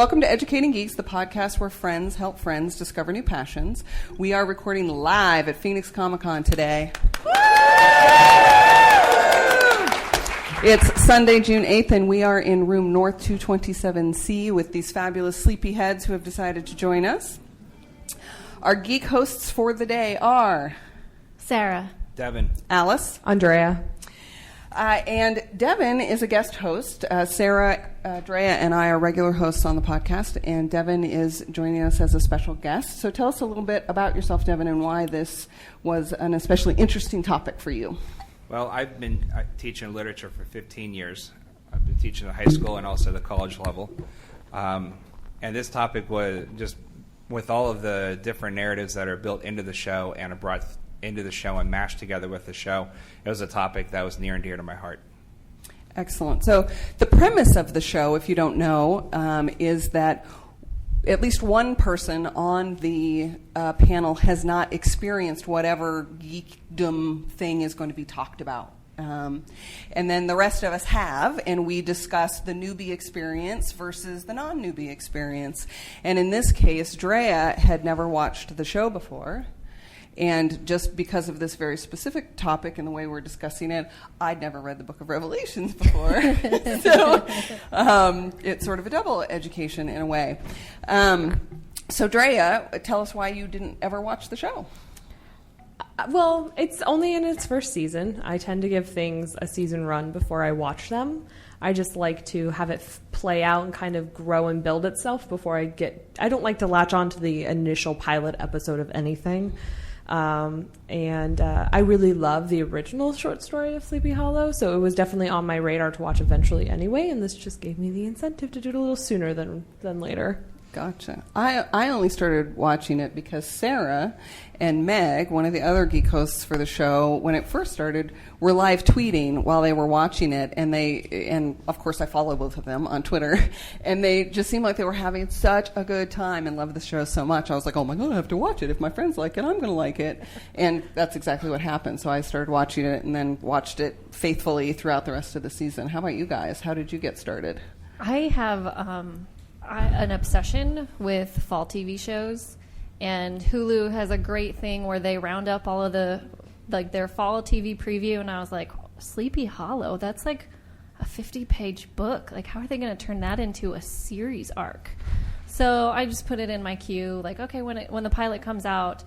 welcome to Educating Geeks, the podcast where friends help friends discover new passions. We are recording live at Phoenix Comicon today. It's Sunday, June 8th, and we are in room North 227C with these fabulous sleepyheads who have decided to join us. Our geek hosts for the day are Sarah, Devon, Alice, Andrea. And Devon is a guest host. Sarah, Andrea, and I are regular hosts on the podcast, and Devon is joining us as a special guest. So tell us a little bit about yourself, Devon, and why this was an especially interesting topic for you. Well, I've been teaching literature for 15 years. I've been teaching at high school and also the college level. And this topic was just with all of the different narratives that are built into the show and are brought into the show and mashed together with the show, it was a topic that was near and dear to my heart. Excellent. So the premise of the show, if you don't know, is that at least one person on the panel has not experienced whatever geekdom thing is going to be talked about. And then the rest of us have, and we discuss the newbie experience versus the non-newbie experience. And in this case, Drea had never watched the show before. And just because of this very specific topic and the way we're discussing it, I'd never read the Book of Revelations before. So it's sort of a double education in a way. So Drea, tell us why you didn't ever watch the show. Well, it's only in its first season. I tend to give things a season run before I watch them. I just like to have it play out and kind of grow and build itself before I don't like to latch on to the initial pilot episode of anything. I really love the original short story of Sleepy Hollow, so it was definitely on my radar to watch eventually anyway, and this just gave me the incentive to do it a little sooner than later. Gotcha. I only started watching it because Sarah and Meg, one of the other geek hosts for the show, when it first started, were live tweeting while they were watching it, and of course I follow both of them on Twitter, and they just seemed like they were having such a good time and loved the show so much. I was like, oh my God, I have to watch it. If my friends like it, I'm going to like it. And that's exactly what happened. So I started watching it and then watched it faithfully throughout the rest of the season. How about you guys? How did you get started? I have an obsession with fall TV shows, and Hulu has a great thing where they round up all of their fall TV preview, and I was like, Sleepy Hollow, that's like a 50-page book. Like, how are they going to turn that into a series arc? So I just put it in my queue, like, okay, when the pilot comes out,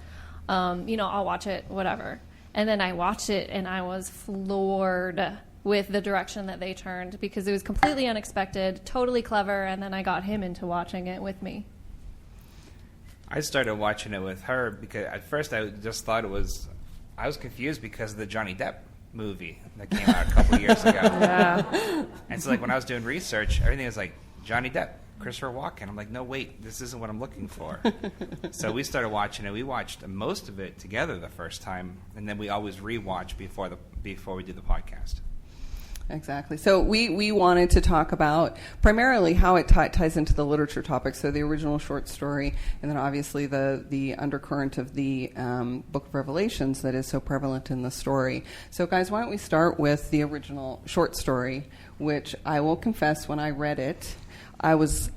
I'll watch it, whatever. And then I watched it, and I was floored with the direction that they turned, because it was completely unexpected, totally clever, and then I got him into watching it with me. I started watching it with her because at first I just thought I was confused because of the Johnny Depp movie that came out a couple years ago. Yeah. And so, like, when I was doing research, everything was like, Johnny Depp, Christopher Walken. I'm like, no, wait, this isn't what I'm looking for. So we started watching it. We watched most of it together the first time, and then we always rewatch before we do the podcast. Exactly. So we wanted to talk about primarily how it ties into the literature topic. So the original short story, and then obviously the undercurrent of the Book of Revelations that is so prevalent in the story. So guys, why don't we start with the original short story, which I will confess when I read it, I'm just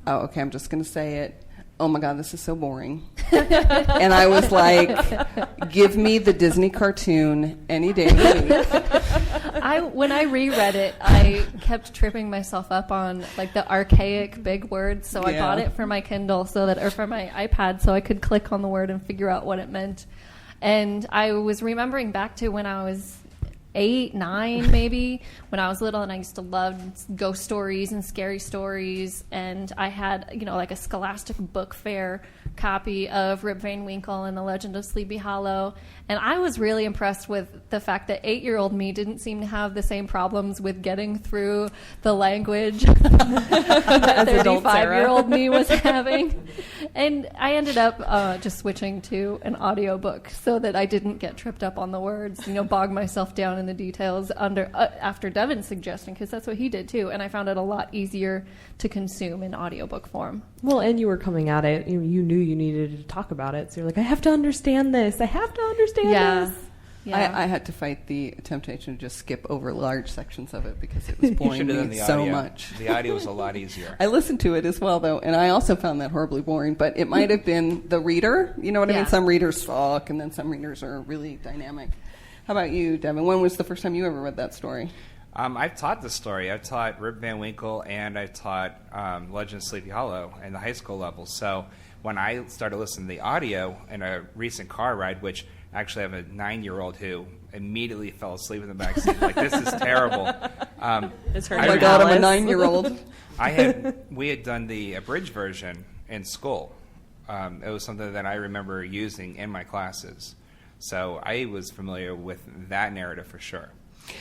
going to say it. Oh my God, this is so boring. And I was like, give me the Disney cartoon any day of the week. When I reread it, I kept tripping myself up on like the archaic big words. So I bought it for my Kindle or for my iPad so I could click on the word and figure out what it meant. And I was remembering back to when I was 8, 9 maybe, when I was little, and I used to love ghost stories and scary stories, and I had, like a Scholastic Book Fair copy of Rip Van Winkle and the Legend of Sleepy Hollow, and I was really impressed with the fact that 8-year-old me didn't seem to have the same problems with getting through the language that 35-year-old me was having. And I ended up just switching to an audiobook so that I didn't get tripped up on the words, bog myself down in the details after Devon's suggestion, because that's what he did too, and I found it a lot easier to consume in audiobook form. Well, and you were coming at it, you knew you needed to talk about it, so you're like, I have to understand this. I have to understand this. Yeah. I had to fight the temptation to just skip over large sections of it because it was boring Should've done me the so audio. much. The audio was a lot easier. I listened to it as well, though, and I also found that horribly boring. But it might have been the reader. You know what I Yeah. mean? Some readers suck, and then some readers are really dynamic. How about you, Devon? When was the first time you ever read that story? I've taught the story. I've taught Rip Van Winkle and I've taught Legend of Sleepy Hollow in the high school level. So when I started listening to the audio in a recent car ride, which actually I have a 9-year-old who immediately fell asleep in the back seat, like, this is terrible. It's her Oh new my God, I'm a Alice. 9-year-old. We had done the abridged version in school. It was something that I remember using in my classes. So I was familiar with that narrative for sure.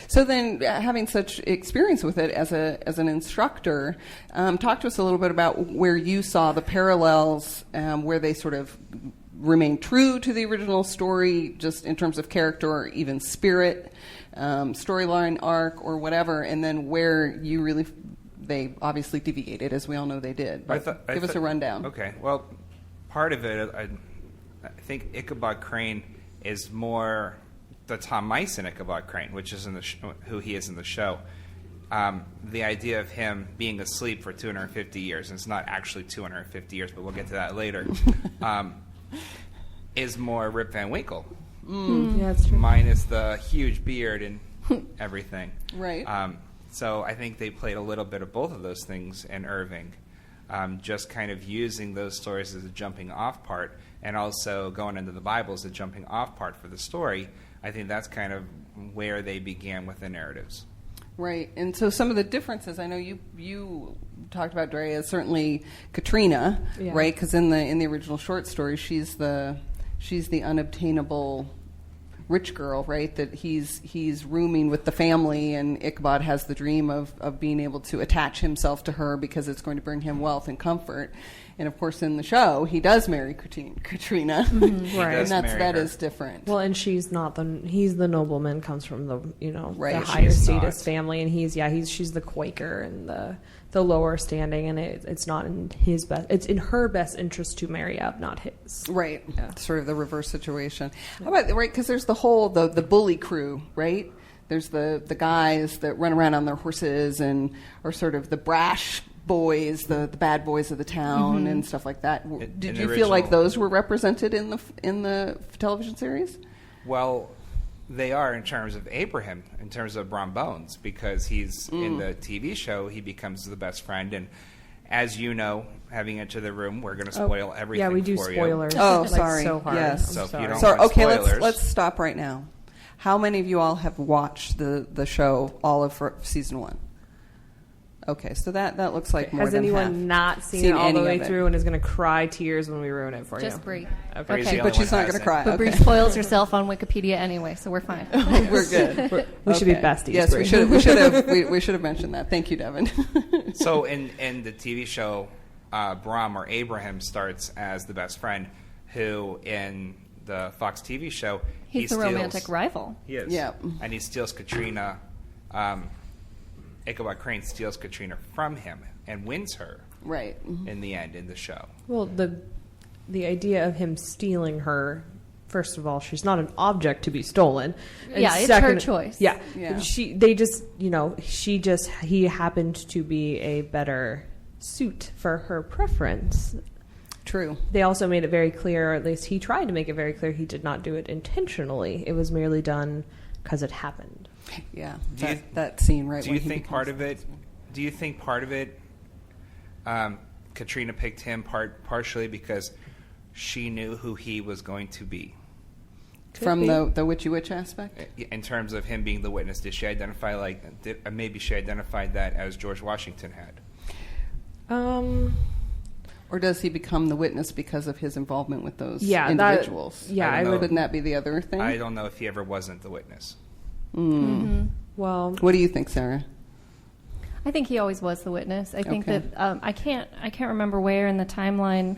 So then, having such experience with it as an instructor, talk to us a little bit about where you saw the parallels, where they sort of remain true to the original story, just in terms of character or even spirit, storyline arc, or whatever, and then where you really they obviously deviated, as we all know they did. But give us a rundown. Okay. Well, part of it, I think Ichabod Crane is more the Tom Mison Ichabod Crane, which is in the who he is in the show. The idea of him being asleep for 250 years, and it's not actually 250 years, but we'll get to that later, is more Rip Van Winkle. Yeah, that's true. Minus the huge beard and everything. Right. So I think they played a little bit of both of those things in Irving, just kind of using those stories as a jumping off part, and also going into the Bible as a jumping off part for the story. I think that's kind of where they began with the narratives. Right, and so some of the differences, I know you talked about Drea, is certainly Katrina, Yeah. right? Because in the original short story, she's the unobtainable rich girl, right? That he's rooming with the family, and Ichabod has the dream of being able to attach himself to her because it's going to bring him wealth and comfort. And of course, in the show, he does marry Katrina, Right. and that her. is different. Well, and he's the nobleman, comes from the Right. the She's higher status not. family, and she's the Quaker and the lower standing, and it's not in his best. It's in her best interest to marry up, not his. Right, Yeah. sort of the reverse situation. How about right? Because there's the whole the bully crew, right? There's the guys that run around on their horses and are sort of the brash boys, the bad boys of the town, and stuff like that. Did in you the feel like original- those were represented in the television series? Well, they are in terms of Abraham, in terms of Brom Bones, because he's in the TV show, he becomes the best friend. And as you know, having entered the room, we're going to spoil everything Yeah, we do for spoilers. Oh, Like, sorry. So hard. Yes. I'm So if you sorry. don't- So want okay, spoilers. let's stop right now. How many of you all have watched the show all of season 1? Okay, so that looks like more Has than anyone half. not seen Seen it all the any way of it. through and is going to cry tears when we ruin it for Just you? Bree. Bree's Okay, the but only she's one not going that to hasn't. cry. But Bree Okay. spoils herself on Wikipedia anyway, so we're fine. We're good. We should be Okay. besties. Yes, Bree. we should have mentioned that. Thank you, Devon. So in the TV show, Brom or Abraham starts as the best friend, who in the Fox TV show He's the steals, romantic rival. He is. Yeah. And he steals Katrina. Ichabod Crane steals Katrina from him and wins her Right. in the end in the show. Well, the idea of him stealing her, first of all, she's not an object to be stolen. And Yeah, it's her choice. Yeah, Yeah. he happened to be a better suit for her preference. True. They also made it very clear, or at least he tried to make it very clear, he did not do it intentionally. It was merely done because it happened. Yeah. Do you- That scene right Do when you he think becomes part of it? Do you think part of it? Katrina picked him partially because she knew who he was going to be. from Could the witchy witch aspect? In terms of him being the witness, did she identify maybe she identified that as George Washington had? Or does he become the witness because of his involvement with those Yeah, individuals? I don't know. Wouldn't that be the other thing? I don't know if he ever wasn't the witness. Well, What do you think, Sarah? I think he always was the witness. I think Okay. that I can't remember where in the timeline,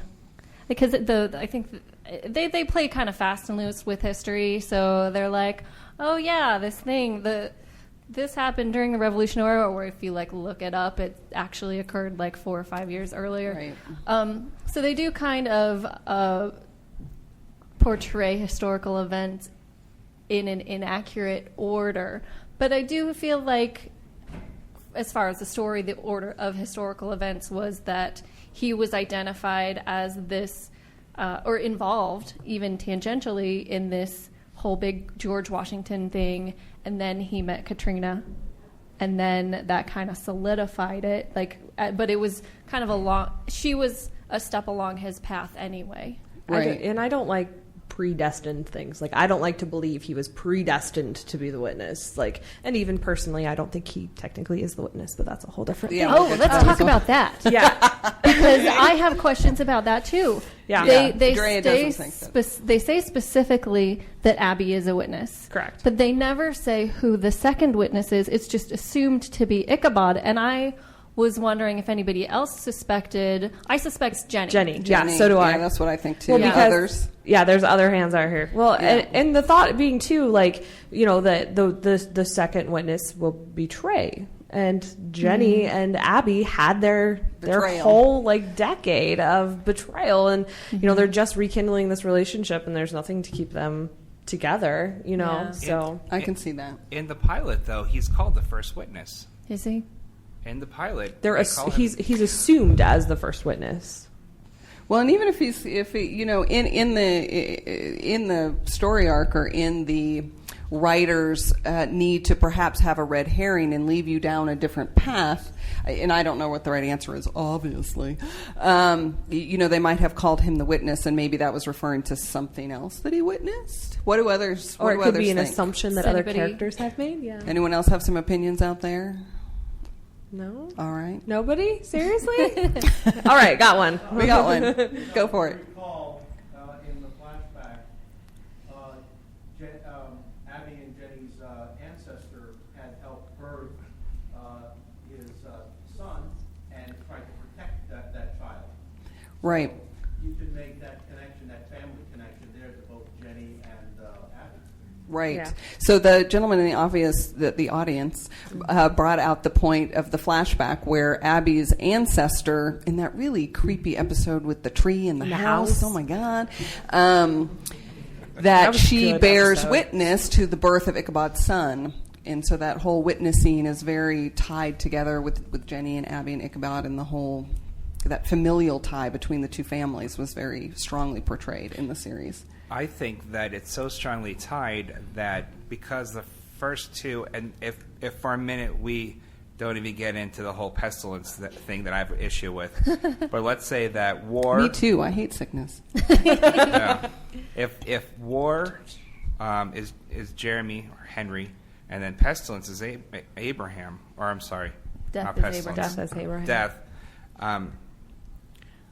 because I think they play kind of fast and loose with history. So they're like, oh yeah, this happened during the Revolutionary War, or if you look it up, it actually occurred 4 or 5 years earlier. Right. So they do kind of portray historical events in an inaccurate order. But I do feel like, as far as the story, the order of historical events was that he was identified as this, or involved even tangentially in this whole big George Washington thing, and then he met Katrina, and then that kind of solidified it. But it was kind of she was a step along his path anyway. Right. And I don't like predestined things. Like, I don't like to believe he was predestined to be the witness. Like, and even personally, I don't think he technically is the witness, but that's a whole different thing. Oh, let's talk about that. Yeah. Because I have questions about that too. Yeah. They say specifically that Abby is a witness. Correct. But they never say who the second witness is. It's just assumed to be Ichabod. And I was wondering if anybody else suspected. I suspect Jenny. Yeah, so do I. Yeah, that's what I think too. Well, because Others. Yeah, there's other hands out here. Well, Yeah. and the thought being too, like, you know, that the second witness will betray, and Jenny and Abby had their Betrayal. whole like decade of betrayal, and you know they're just rekindling this relationship, and there's nothing to keep them together, you know. Yeah. So I can see that. In the pilot, though, he's called the first witness. Is he? In the pilot, they're they call him- he's assumed as the first witness. Well, and even if you know, in the story arc or in the writers need to perhaps have a red herring and leave you down a different path, and I don't know what the right answer is, obviously. You know, they might have called him the witness, and maybe that was referring to something else that he witnessed. What do others? Or it could be an think? assumption that Does other anybody- characters have made. Yeah. Anyone else have some opinions out there? No. All right, Nobody? Seriously? All right, got one. we got one. Go for it. Recall in the flashback, Abby and Jenny's ancestor had helped birth his son and tried to protect that child. Right. You can make that connection, that family connection there to both Jenny and Abby. Right. Yeah. So the gentleman in the audience brought out the point of the flashback where Abby's ancestor, in that really creepy episode with the tree and the house, oh my God, that was a she good bears episode. witness to the birth of Ichabod's son. And so that whole witnessing is very tied together with Jenny and Abby and Ichabod, and the whole, that familial tie between the two families was very strongly portrayed in the series. I think that it's so strongly tied that because the first two, and if for a minute we don't even get into the whole pestilence thing that I have an issue with, but let's say that war. Me too. I hate sickness. Yeah. If war is Jeremy or Henry, and then pestilence is Abraham, or I'm sorry, Death not is pestilence. Abraham. Death as Abraham. Death.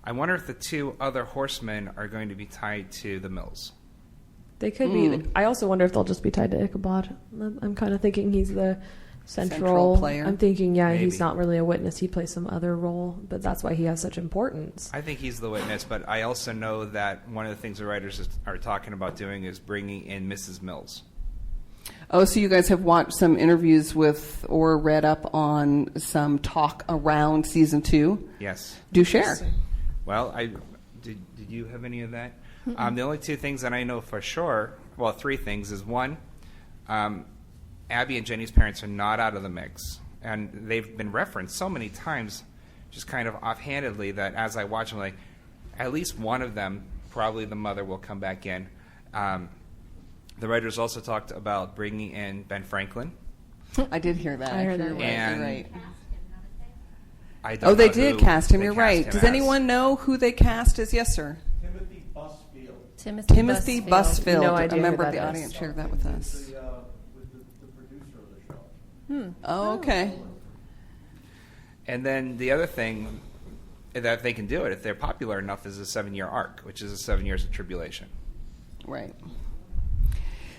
I wonder if the two other horsemen are going to be tied to the mills. They could be. I also wonder if they'll just be tied to Ichabod. I'm kind of thinking he's the Central player. I'm thinking, yeah, Maybe. he's not really a witness. He plays some other role, but that's why he has such importance. I think he's the witness, but I also know that one of the things the writers are talking about doing is bringing in Mrs. Mills. Oh, so you guys have watched some interviews with or read up on some talk around season 2? Yes. Do share. Well, did you have any of that? The only two things that I know for sure, well, three things, is one, Abby and Jenny's parents are not out of the mix. And they've been referenced so many times, just kind of offhandedly, that as I watch them, like, at least one of them, probably the mother, will come back in. The writers also talked about bringing in Ben Franklin. I did hear that. I heard Actually, that. you're And right. I don't Oh, they know did who cast him. they You're cast right. him Does as. anyone know who they cast as? Yes, sir. Timothy Busfield, Timothy Busfield. No idea A member who of the that audience is. shared that with us. with the producer of the show. Oh, okay. And then the other thing that they can do it if they're popular enough is a 7-year arc, which is 7 years of tribulation. Right.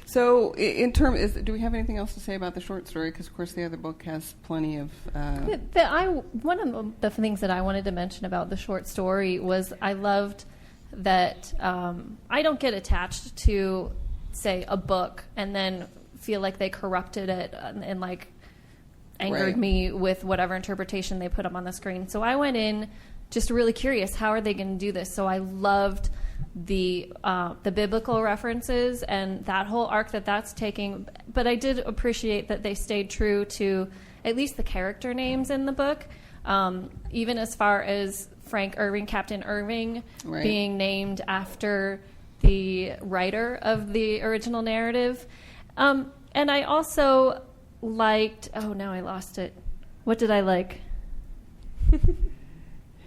So, do we have anything else to say about the short story? Because, of course, the other book has plenty of. One of the things that I wanted to mention about the short story was I loved that I don't get attached to, say, a book and then feel like they corrupted it and like angered Right. me with whatever interpretation they put up on the screen. So I went in just really curious, how are they going to do this? So I loved the biblical references and that whole arc that's taking. But I did appreciate that they stayed true to at least the character names in the book, even as far as Frank Irving, Captain Irving, being named after the writer of the original narrative. And I also liked... Oh, now I lost it. What did I like?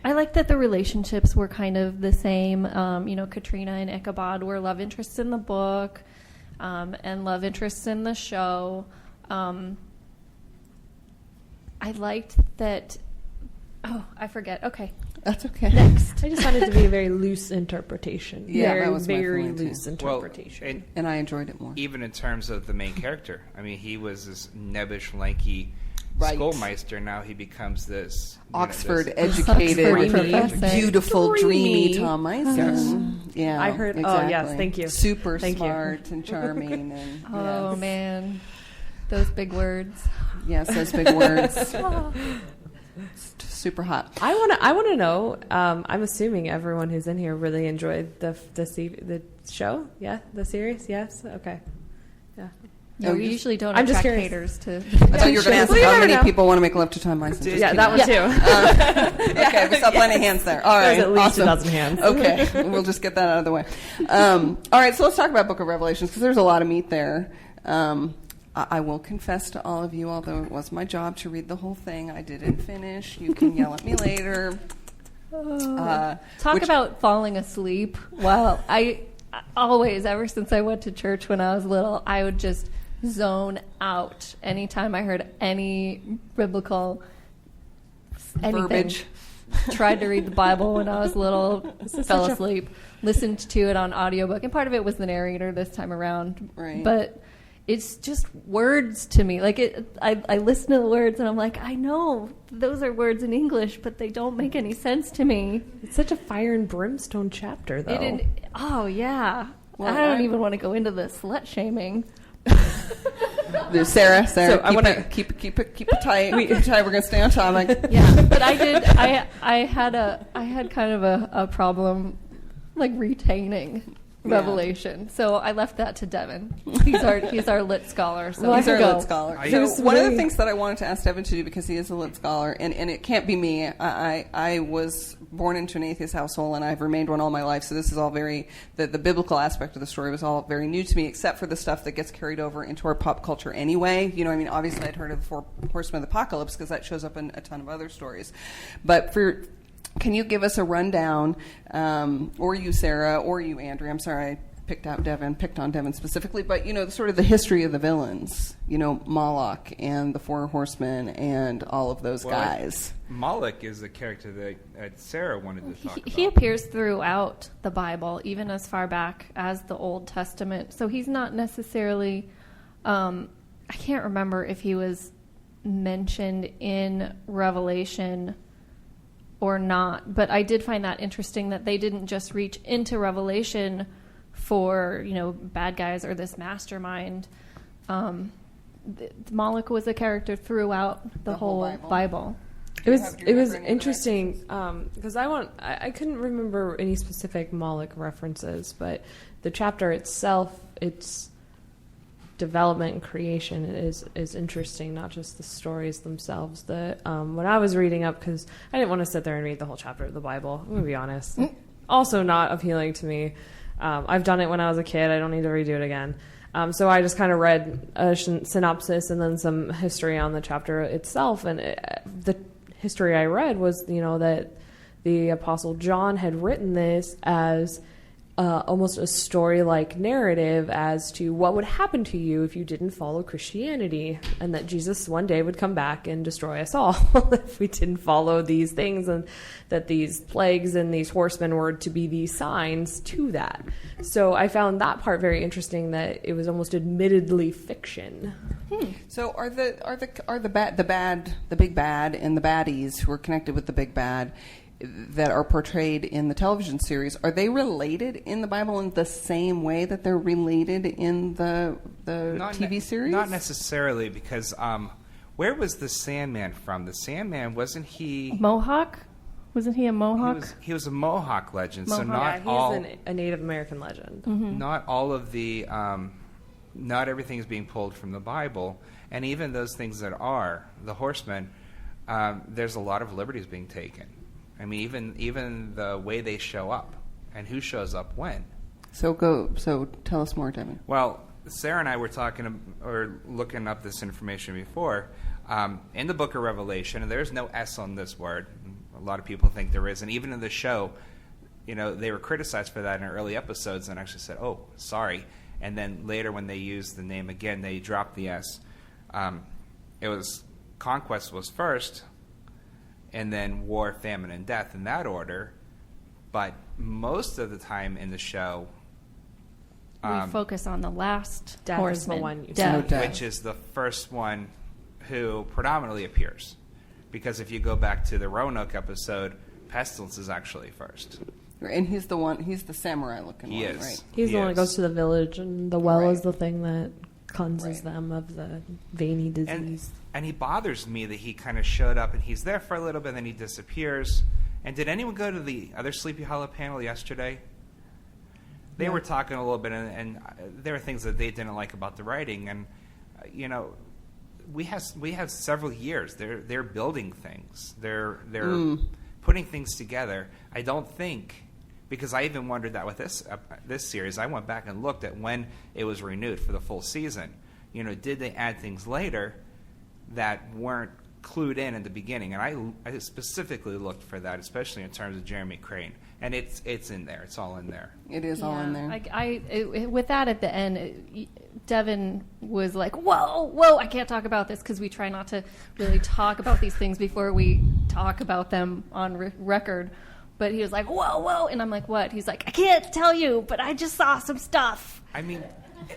I liked that the relationships were kind of the same. Katrina and Ichabod were love interests in the book and love interests in the show. I liked that... Oh, I forget. Okay. That's okay. Next. I just found it to be a very loose interpretation. Yeah, very, that was my very feeling, too. loose interpretation. And I enjoyed it more. even in terms of the main character. I mean, he was this nebbish, lanky schoolmeister. Now he becomes this Oxford-educated, beautiful, dreamy Tom Mison. Yeah, I heard. exactly. Oh, yes. Thank you. Super Thank smart you. and charming. And, Oh, man. Those big words. Yes, those big words. Super hot. I want to know. I'm assuming everyone who's in here really enjoyed the show. Yeah, the series. Yes. Okay. Yeah. No, we usually don't I'm just attract curious. haters to... I thought you were going to ask Well, you how never many know. people want to make love to Tom Mison. Just Yeah, kidding. that one too. Okay, we saw plenty of hands there. All right, There's at least awesome. 1,000 hands. Okay, we'll just get that out of the way. All right, so let's talk about Book of Revelations because there's a lot of meat there. I will confess to all of you, although it was my job to read the whole thing, I didn't finish. You can yell at me later. Talk about falling asleep. Well, I always, ever since I went to church when I was little, I would just zone out anytime I heard any biblical anything. Verbiage. Tried to read the Bible when I was little, fell asleep, listened to it on audiobook, and part of it was the narrator this time around. Right. But it's just words to me. Like I listen to the words and I'm like, I know those are words in English, but they don't make any sense to me. It's such a fire and brimstone chapter, though. Oh yeah. Well, I don't even want to go into the slut shaming. Sarah, So I want to keep it tight. Keep it tight. We're going to stay on topic. Yeah, but I had kind of a problem like retaining Revelation, so I left that to Devon. He's our lit scholar. So He's our go. lit scholar. So So one of the things that I wanted to ask Devon to do, because he is a lit scholar, and it can't be me. I was born into an atheist household, and I've remained one all my life. So this is all very the biblical aspect of the story was all very new to me, except for the stuff that gets carried over into our pop culture anyway. You know, I mean, obviously I'd heard of the Four Horsemen of the Apocalypse because that shows up in a ton of other stories, but can you give us a rundown, or you, Sarah, or you, Andrea? I'm sorry, I picked on Devon specifically, but, you know, sort of the history of the villains, you know, Moloch and the Four Horsemen and all of those guys. Moloch is the character that Sarah wanted to talk about. He appears throughout the Bible, even as far back as the Old Testament. So he's not necessarily, I can't remember if he was mentioned in Revelation or not, but I did find that interesting that they didn't just reach into Revelation for, you know, bad guys or this mastermind. Moloch was a character throughout the whole Bible. It was interesting because I couldn't remember any specific Moloch references, but the chapter itself, its development and creation is interesting, not just the stories themselves. When I was reading up, because I didn't want to sit there and read the whole chapter of the Bible, I'm going to be honest. Also not appealing to me. I've done it when I was a kid. I don't need to redo it again. So I just kind of read a synopsis and then some history on the chapter itself. And the history I read was, you know, that the Apostle John had written this as almost a story-like narrative as to what would happen to you if you didn't follow Christianity, and that Jesus one day would come back and destroy us all if we didn't follow these things, and that these plagues and these horsemen were to be these signs to that. So I found that part very interesting, that it was almost admittedly fiction. So are the big bad and the baddies who are connected with the big bad that are portrayed in the television series, are they related in the Bible in the same way that they're related in the TV series? Not necessarily, because where was the Sandman from? The Sandman, wasn't he... Mohawk? Wasn't he a Mohawk? He was a Mohawk legend, so Mohawk. not He's all. a Native American legend. Not all of the. Not everything is being pulled from the Bible, and even those things that are the horsemen. There's a lot of liberties being taken. I mean, even the way they show up and who shows up when. So tell us more, Devon. Well, Sarah and I were looking up this information before. In the book of Revelation, and there's no S on this word. A lot of people think there is. And even in the show, they were criticized for that in early episodes and actually said, oh, sorry. And then later when they used the name again, they dropped the S. It was conquest was first, and then war, famine, and death in that order. But most of the time in the show, we focus on the last Death horseman. is the one you Death. Death. which is the first one who predominantly appears. Because if you go back to the Roanoke episode, pestilence is actually first. And he's the samurai-looking He one, is. right? He's the one that is. goes to the village, and the well Right. is the thing that cleanses Right. them of the veiny disease. And he bothers me that he kind of showed up and he's there for a little bit and then he disappears. And did anyone go to the other Sleepy Hollow panel yesterday? They were talking a little bit, and there were things that they didn't like about the writing. And we have several years. They're building things. They're putting things together. I don't think, because I even wondered that with this series. I went back and looked at when it was renewed for the full season. Did they add things later that weren't clued in the beginning? And I specifically looked for that, especially in terms of Jeremy Crane. And it's in there. It's all in there. It is all in there. With that at the end, Devon was like, whoa, I can't talk about this, because we try not to really talk about these things before we talk about them on record. But he was like, whoa, and I'm like, what? He's like, I can't tell you, but I just saw some stuff. I mean,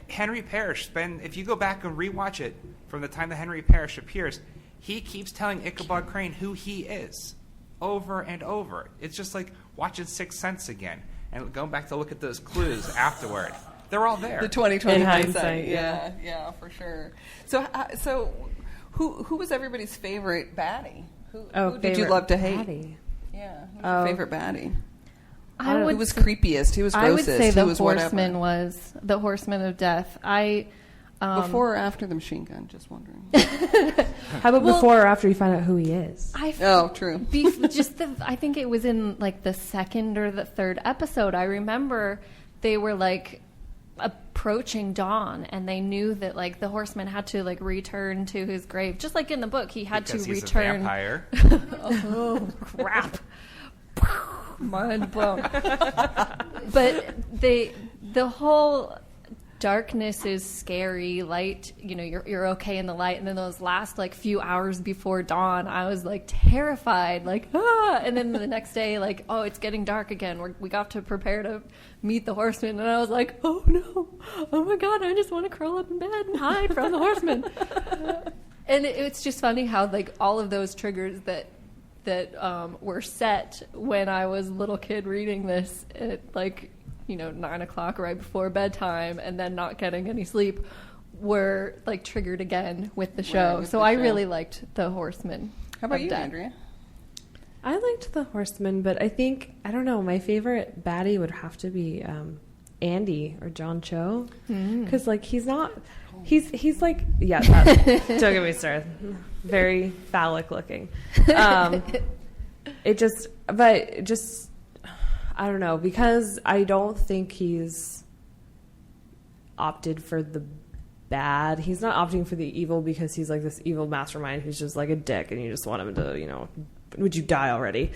Henry Parrish, if you go back and rewatch it from the time that Henry Parrish appears, he keeps telling Ichabod Crane who he is over and over. It's just like watching Sixth Sense again and going back to look at those clues afterward. They're all there. The 2020 In hindsight. hindsight, Yeah, for sure. So who was everybody's favorite baddie? Who did you love to hate? Baddie. Yeah, who's your favorite baddie? Who was creepiest? Who was grossest? I would say who the was horseman whatever? was the horseman of death. Before or after the machine gun? Just wondering. How about before or after you find out who he is? True. I think it was in like the second or the third episode. I remember they were like approaching dawn, and they knew that like the horseman had to like return to his grave, just like in the book. He had because to he's return. a vampire. Oh crap! Mind blown. But the whole darkness is scary. Light, you're okay in the light, and then those last like few hours before dawn, I was like terrified, like and then the next day, like, oh, it's getting dark again. We got to prepare to meet the horseman, and I was like, oh no, oh my god, I just want to curl up in bed and hide from the horseman. And it's just funny how like all of those triggers that were set when I was a little kid reading this at like 9 o'clock right before bedtime, and then not getting any sleep, were like triggered again with the show. With so the I show. really liked the Horseman. How about of you, Death. Andrea? I liked the horseman, but I don't know, my favorite baddie would have to be Andy or John Cho, because like he's like don't get me started, very phallic looking. I don't know, because I don't think he's opted for the bad. He's not opting for the evil because he's like this evil mastermind who's just like a dick and you just want him to, would you die already?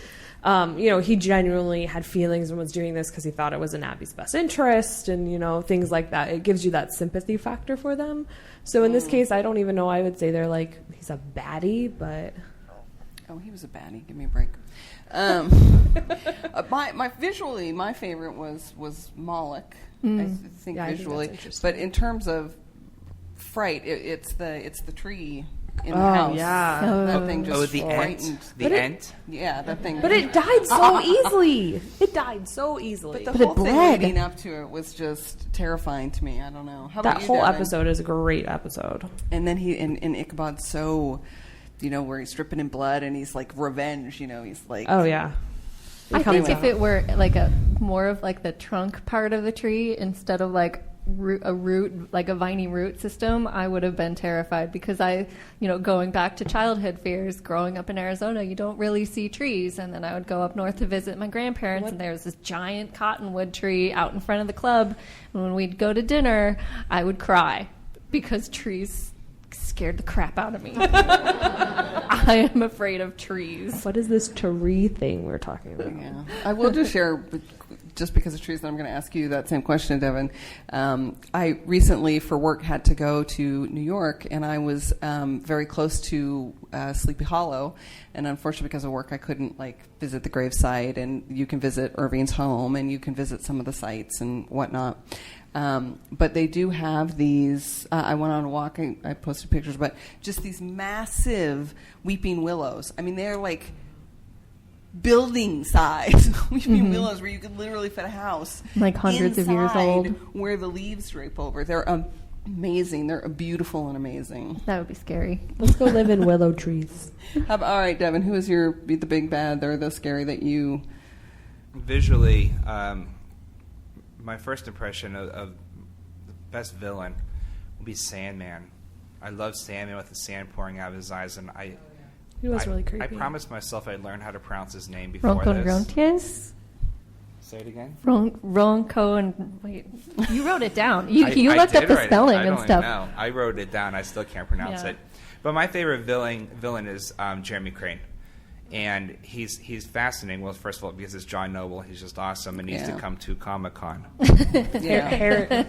He genuinely had feelings and was doing this because he thought it was in Abby's best interest and, things like that. It gives you that sympathy factor for them. So in this case, I don't even know. I would say they're like, he's a baddie, but... Oh, he was a baddie. Give me a break. My favorite was Moloch. I think Yeah, I think visually, that's interesting. but in terms of fright, it's the tree in the Oh, house. yeah. That thing just the frightened. ant. The ant. Yeah, that thing. But it died so easily. It died so easily. But the whole thing leading up to it was just terrifying to me. I don't know. How about That you, whole Devon? episode is a great episode. And then and Ichabod's so where he's dripping in blood and he's like revenge. He's like, Oh yeah. I think if it were like more of like the trunk part of the tree instead of like a root, like a viney root system, I would have been terrified because going back to childhood fears, growing up in Arizona, you don't really see trees. And then I would go up north to visit my grandparents, and there was this giant cottonwood tree out in front of the club. And when we'd go to dinner, I would cry because trees scared the crap out of me. I am afraid of trees. What is this tree thing we're talking about? Yeah. I will just share, just because of trees, that I'm going to ask you that same question, Devon. I recently, for work, had to go to New York, and I was very close to Sleepy Hollow. And unfortunately, because of work, I couldn't visit the gravesite. And you can visit Irving's home, and you can visit some of the sites and whatnot. But they do have these, I went on a walk, I posted pictures, but just these massive weeping willows. I mean, they're like building size weeping willows where you could literally fit a house. Like hundreds of years old. Where the leaves drape over. They're amazing. They're beautiful and amazing. That would be scary. Let's go live in willow trees. All right, Devon, who is the big bad or the scary that you... Visually, my first impression of the best villain would be Sandman. I love Sandman with the sand pouring out of his eyes, and He was really creepy. I promised myself I'd learn how to pronounce his name before this. Roncontius? Say it again? Ronco and... Wait, you wrote it down. You looked up the spelling and stuff. No, I wrote it down. I still can't pronounce it. But my favorite villain is Jeremy Crane. And he's fascinating. Well, first of all, because it's John Noble, he's just awesome, and needs to come to Comic-Con.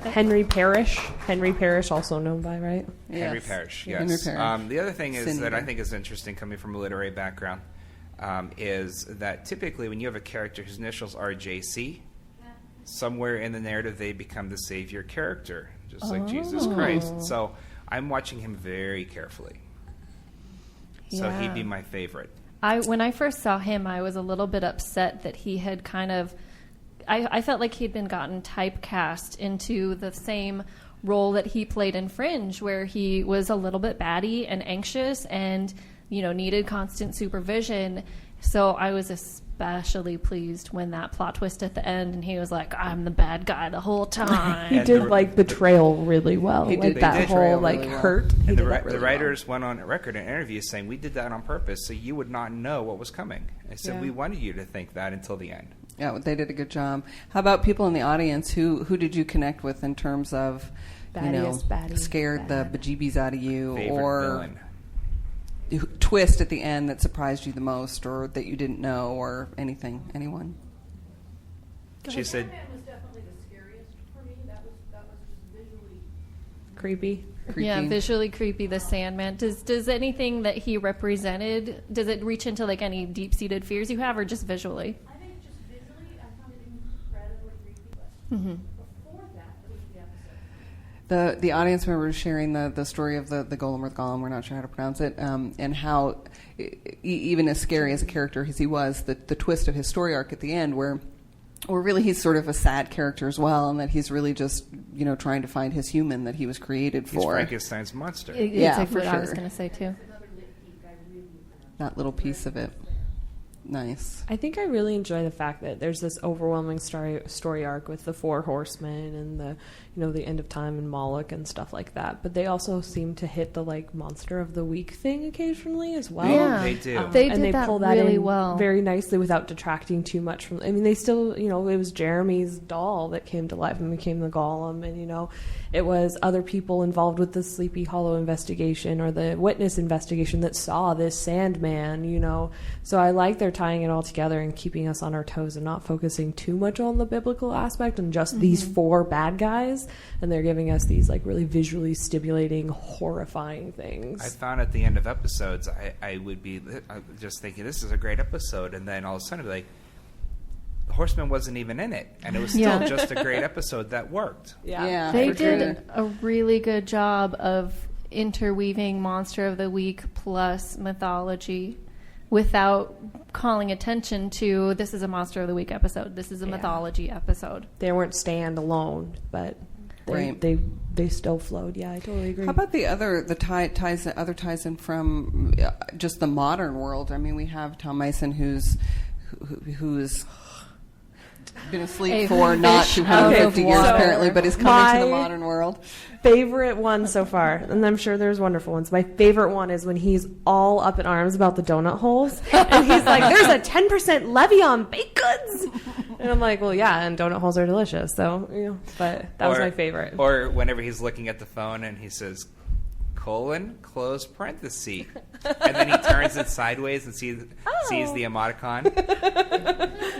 Henry Parrish, also known by, right? Yes. Henry Parrish, yes. Henry Parrish. The other thing is Cindy. that I think is interesting, coming from a literary background, is that typically when you have a character whose initials are JC, somewhere in the narrative they become the savior character, just like Jesus Christ. So I'm watching him very carefully. So he'd be my favorite. When I first saw him, I was a little bit upset that he had kind of... I felt like he'd been gotten typecast into the same role that he played in Fringe, where he was a little bit batty and anxious and, needed constant supervision. So I was especially pleased when that plot twist at the end, and he was like, I'm the bad guy the whole time. He did betrayal really well. He did that whole really well. hurt. And the writers went on record in interviews saying, we did that on purpose so you would not know what was coming. I said, we wanted you to think that until the end. Yeah, they did a good job. How about people in the audience? Who did you connect with in terms of, scared the bejeebies out of you? Favorite villain? Twist at the end that surprised you the most, or that you didn't know, or anything? Anyone? She said... Sandman was definitely the scariest for me. That was just visually Creepy. Yeah, visually creepy, the Sandman. Does anything that he represented, does it reach into any deep-seated fears you have, or just visually? I think just visually, I found it incredibly creepy. But before that, it was the episode. The audience member was sharing the story of the golem or the golem, we're not sure how to pronounce it, and how, even as scary as a character as he was, the twist of his story arc at the end, where really he's sort of a sad character as well, and that he's really just, trying to find his human that he was created for. He's Frankenstein's monster. Yeah, It's for what I was sure. going to say, too. That little piece of it. Nice. I think I really enjoy the fact that there's this overwhelming story arc with the Four Horsemen and the end of time and Moloch and stuff like that. But they also seem to hit the monster of the week thing occasionally as well. Yeah, They do. They and did that pull that really in well. very nicely without detracting too much from. I mean, they still, it was Jeremy's doll that came to life and became the golem, and it was other people involved with the Sleepy Hollow investigation or the witness investigation that saw this Sandman. So I like they're tying it all together and keeping us on our toes and not focusing too much on the biblical aspect and just these four bad guys, and they're giving us these really visually stimulating, horrifying things. I found at the end of episodes, I would be just thinking, this is a great episode, and then all of a sudden I'd be like, the Horseman wasn't even in it, and it was still just a great episode that worked. Yeah, They for did sure. a really good job of interweaving Monster of the Week plus mythology without calling attention to, this is a Monster of the Week episode, this is a mythology episode. They weren't standalone, but they still flowed. Yeah, I totally agree. How about the ties in from just the modern world? I mean, we have Tom Mison who's been asleep for not 250 years apparently, but is coming to the modern world. Favorite one so far, and I'm sure there's wonderful ones. My favorite one is when he's all up in arms about the donut holes, and he's like, "There's a 10% levy on baked goods," and I'm like, "Well, yeah, and donut holes are delicious." So, but that was my favorite. Or whenever he's looking at the phone and he says, close parenthesis, and then he turns it sideways and sees the emoticon.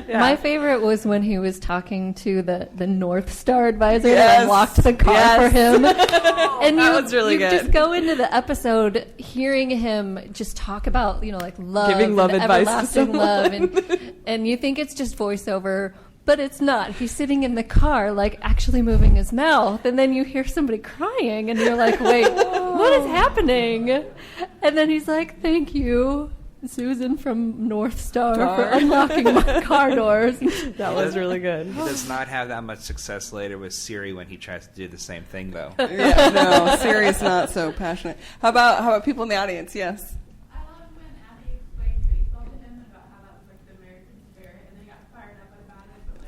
Yeah. My favorite was when he was talking to the North Star advisor that unlocked the car for him. And that was really good. Just go into the episode hearing him just talk about, like love, giving love and advice everlasting love, and you think it's just voiceover. But it's not. He's sitting in the car, actually moving his mouth. And then you hear somebody crying, and you're like, wait, what is happening? And then he's like, thank you, Susan from North Star, for unlocking my car doors. That was really good. He does not have that much success later with Siri when he tries to do the same thing, though. Yeah, no, Siri is not so passionate. How about people in the audience? Yes. I loved when Abby explained baseball to him about how that was the American spirit, and they got fired up about it, but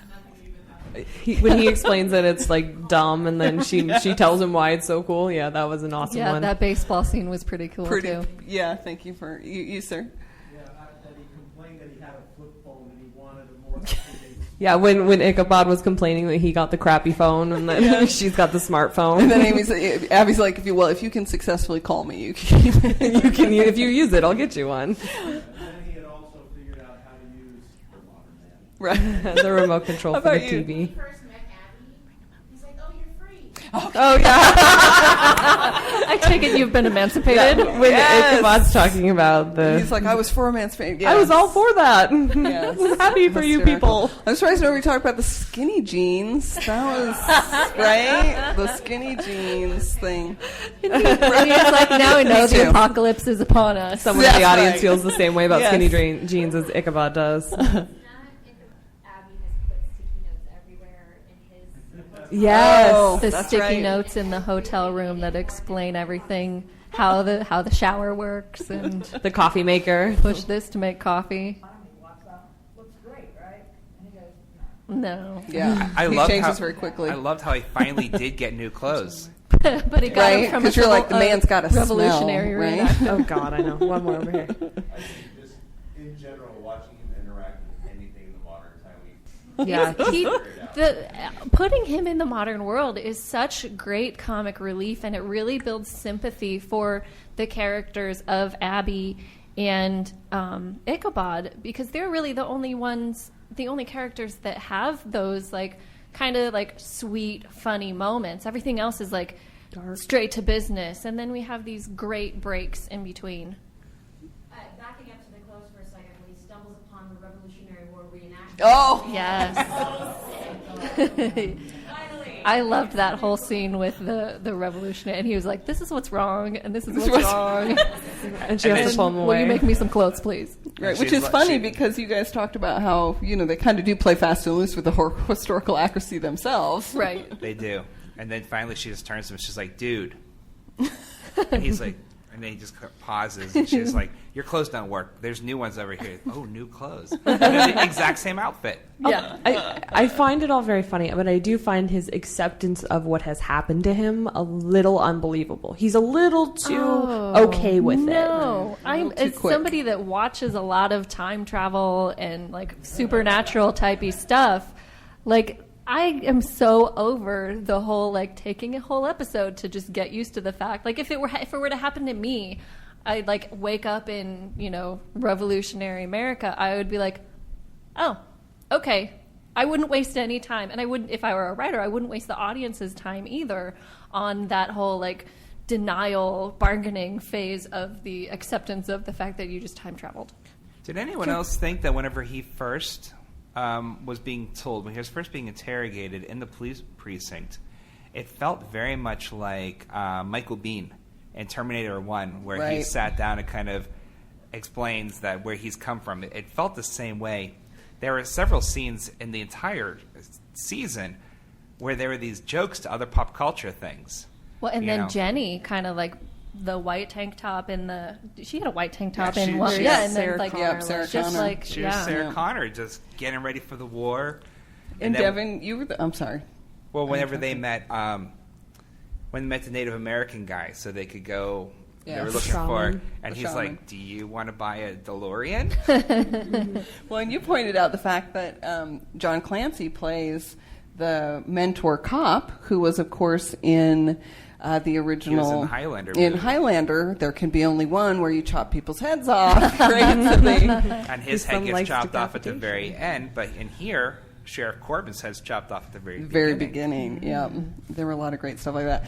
nothing even happened. When he explains that it's dumb, and then she tells him why it's so cool. Yeah, that was an awesome one. Yeah, that baseball scene was pretty cool too. Yeah, thank you for you sir. Yeah, that he complained that he had a flip phone and he wanted a more up-to-date. Yeah, when Ichabod was complaining that he got the crappy phone and then she's got the smartphone. And then Abby's like, if you can successfully call me, you can. If you use it, I'll get you one. And then he had also figured out how to use the modern man. Right. The remote control for the about you? TV. First met Abby, he's like, "Oh, you're free." Oh yeah. I take it you've been emancipated. When Ichabod's talking about He's like, I was for emancipation. Yes. I was all for that. Yes. I'm happy for you Hysterical. people. I'm surprised nobody talked about the skinny jeans. That was right. The skinny jeans thing. And he's like, now I know Me the too. apocalypse is upon us. Someone in the That's audience right. feels the same way about Yes. skinny jeans as Ichabod does. Abby has put sticky notes everywhere in his. Yes. Oh, The that's sticky right. notes in the hotel room that explain everything, how the shower works, and The coffee maker. push this to make coffee. Looks great, right? And he goes, No. Yeah, I he loved changes how, very quickly. I loved how he finally did get new clothes. But he got Right? it from 'Cause you're like, the man's got a revolutionary smell, right? reenactment. Oh God, I know. One more over here. I think just in general, watching him interact with anything in the modern time, Yeah. Putting him in the modern world is such great comic relief, and it really builds sympathy for the characters of Abby and Ichabod, because they're really the only characters that have those kind of sweet, funny moments. Everything else is Dark. straight to business, and then we have these great breaks in between. backing up to the close for a second, when he stumbles upon the Revolutionary War reenactment. Oh, Yes. I loved that whole scene with the revolutionary, and he was like, "This is what's wrong, and this is what's wrong." And she has to pull him Will away. you make me some clothes, please? right. She's Which is like- funny she- because you guys talked about how they kind of do play fast and loose with the historical accuracy themselves. Right. They do. And then finally she just turns to him and she's like, dude. And he's like, and then he just pauses and she's like, your clothes don't work. There's new ones over here. Oh, new clothes. And they're the exact same outfit. Yeah. I find it all very funny, but I do find his acceptance of what has happened to him a little unbelievable. He's a little too okay with it. No, I'm too as quick. somebody that watches a lot of time travel and supernatural typey stuff. I am so over the whole taking a whole episode to just get used to the fact. If it were to happen to me, I'd wake up in revolutionary America. I would be like, oh, okay. I wouldn't waste any time, and I wouldn't, if I were a writer, I wouldn't waste the audience's time either on that whole denial bargaining phase of the acceptance of the fact that you just time traveled. Did anyone else think that whenever he first was being told, when he was first being interrogated in the police precinct, it felt very much like Michael Biehn in Terminator 1, where he Right. sat down and kind of explains that where he's come from. It felt the same way. There were several scenes in the entire season where there were these jokes to other pop culture things. Well, and you then know. Jenny kind of like the white tank top and she had a white tank top Yeah, in she- one. she- Yeah, and Sarah then like Connor, Sarah just Connor. like She was yeah. Sarah Yeah. Connor, just getting ready for the war. And then- Devon, you were I'm sorry. Well, whenever they met, when they met the Native American guy, so they could go. They Yeah. were looking Shaman. for, and The he's shaman. like, "Do you want to buy a DeLorean?" Well, and you pointed out the fact that John Clancy plays the mentor cop, who was, of course, in the original in Highlander In movie. Highlander, there can be only one where you chop people's heads off, right? So they, And his head Some gets likes chopped off at the decapitation. very end, but in here, Sheriff Corbin's head's chopped off at the very beginning. Yeah, there were a lot of great stuff like that.